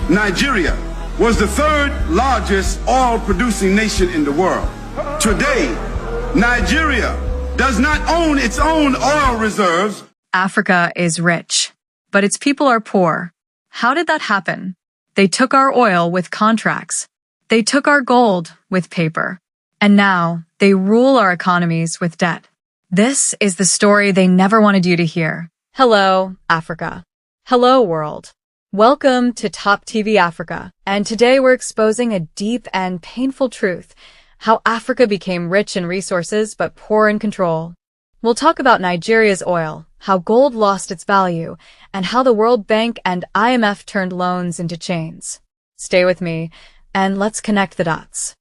Nigeria was the third largest oil-producing nation in the world. Today, Nigeria does not own its own oil reserves. Africa is rich, but its people are poor. How did that happen? They took our oil with contracts. They took our gold with paper. And now they rule our economies with debt. This is the story they never wanted you to hear. Hello, Africa. Hello, world. Welcome to Top TV Africa. And today we're exposing a deep and painful truth: how Africa became rich in resources but poor in control. We'll talk about Nigeria's oil, how gold lost its value, and how the World Bank and IMF turned loans into chains. Stay with me, and let's connect the dots.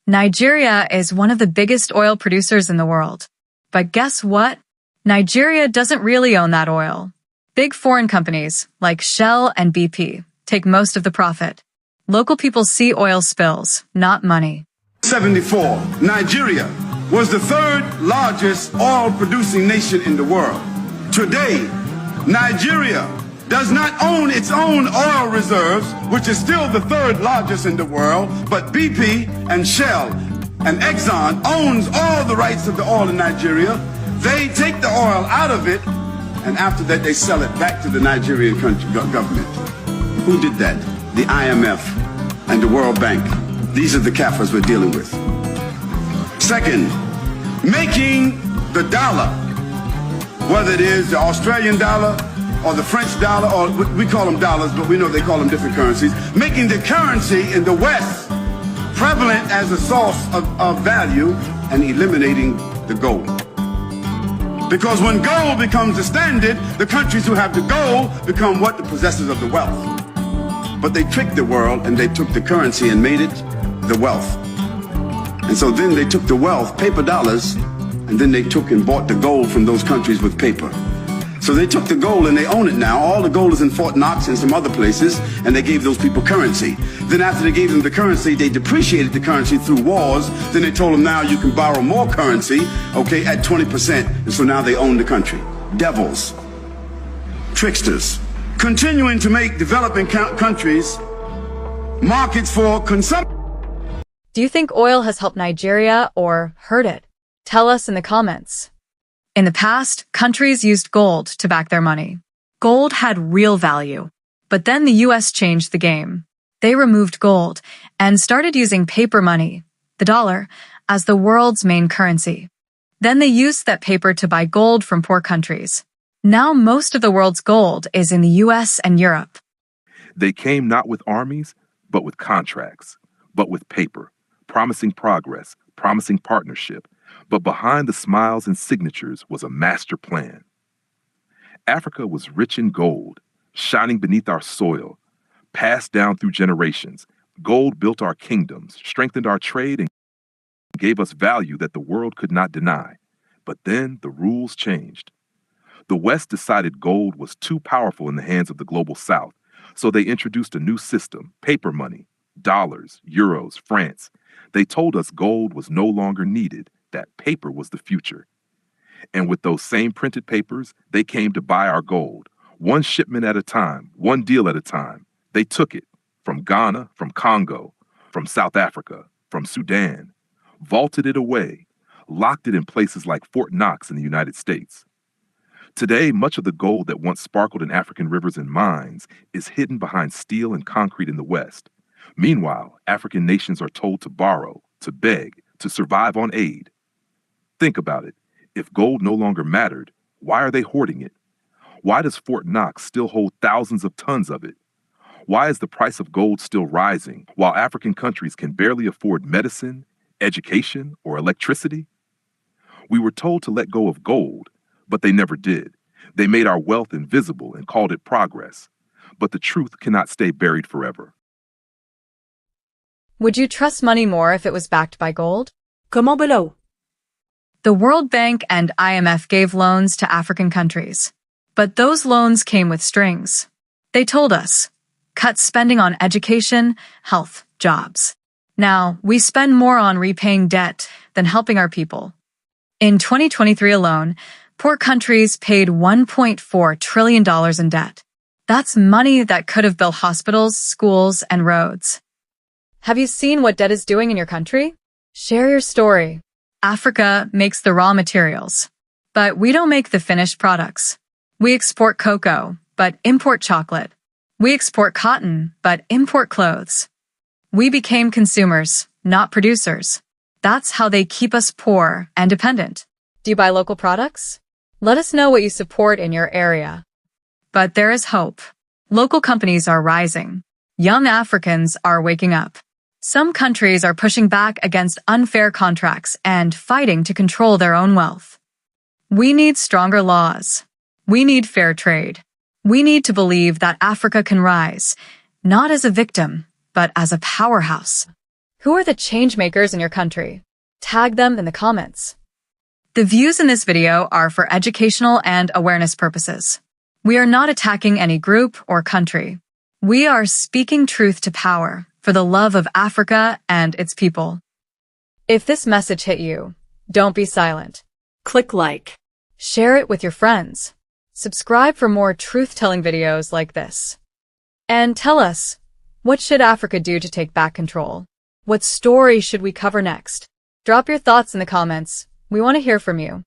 Nigeria is one of the biggest oil producers in the world. But guess what? Nigeria doesn't really own that oil. Big foreign companies, like Shell and BP, take most of the profit. Local people see oil spills, not money. 74. Nigeria was the third largest oil-producing nation in the world. Today, Nigeria does not own its own oil reserves, which is still the third largest in the world, but BP and Shell and Exxon owns all the rights of the oil in Nigeria. They take the oil out of it, and after that they sell it back to the Nigerian government. Who did that? The IMF and the World Bank. These are the kafirs we're dealing with. Second, making the dollar, whether it is the Australian dollar or the French dollar, or we call them dollars, but we know they call them different currencies, making the currency in the West prevalent as a source of value and eliminating the gold. Because when gold becomes the standard, the countries who have the gold become what? The possessors of the wealth. But they tricked the world and they took the currency and made it the wealth. And so then they took the wealth, paper dollars, and then they took and bought the gold from those countries with paper. So they took the gold and they own it now. All the gold is in Fort Knox and some other places, and they gave those people currency. Then after they gave them the currency, they depreciated the currency through wars. Then they told them now you can borrow more currency, okay, at 20%. And so now they own the country. Devils, tricksters, continuing to make developing countries markets for consumption. Do you think oil has helped Nigeria or hurt it? Tell us in the comments. In the past, countries used gold to back their money. Gold had real value. But then the US changed the game. They removed gold and started using paper money, the dollar, as the world's main currency. Then they used that paper to buy gold from poor countries. Now most of the world's gold is in the US and Europe. They came not with armies, but with contracts, but with paper, promising progress, promising partnership. But behind the smiles and signatures was a master plan. Africa was rich in gold, shining beneath our soil, passed down through generations. Gold built our kingdoms, strengthened our trade, and gave us value that the world could not deny. But then the rules changed. The West decided gold was too powerful in the hands of the global South, so they introduced a new system: paper money, dollars, euros, francs. They told us gold was no longer needed, that paper was the future. And with those same printed papers, they came to buy our gold, one shipment at a time, one deal at a time. They took it from Ghana, from Congo, from South Africa, from Sudan, vaulted it away, locked it in places like Fort Knox in the United States. Today, much of the gold that once sparkled in African rivers and mines is hidden behind steel and concrete in the West. Meanwhile, African nations are told to borrow, to beg, to survive on aid. Think about it. If gold no longer mattered, why are they hoarding it? Why does Fort Knox still hold thousands of tons of it? Why is the price of gold still rising while African countries can barely afford medicine, education, or electricity? We were told to let go of gold, but they never did. They made our wealth invisible and called it progress. But the truth cannot stay buried forever. Would you trust money more if it was backed by gold? Comment below. The World Bank and IMF gave loans to African countries. But those loans came with strings. They told us, cut spending on education, health, jobs. Now, we spend more on repaying debt than helping our people. In 2023 alone, poor countries paid $1.4 trillion in debt. That's money that could have built hospitals, schools, and roads. Have you seen what debt is doing in your country? Share your story. Africa makes the raw materials, but we don't make the finished products. We export cocoa, but import chocolate. We export cotton, but import clothes. We became consumers, not producers. That's how they keep us poor and dependent. Do you buy local products? Let us know what you support in your area. But there is hope. Local companies are rising. Young Africans are waking up. Some countries are pushing back against unfair contracts and fighting to control their own wealth. We need stronger laws. We need fair trade. We need to believe that Africa can rise, not as a victim, but as a powerhouse. Who are the change makers in your country? Tag them in the comments. The views in this video are for educational and awareness purposes. We are not attacking any group or country. We are speaking truth to power for the love of Africa and its people. If this message hit you, don't be silent. Click like. Share it with your friends. Subscribe for more truth-telling videos like this. And tell us, what should Africa do to take back control? What story should we cover next? Drop your thoughts in the comments. We want to hear from you.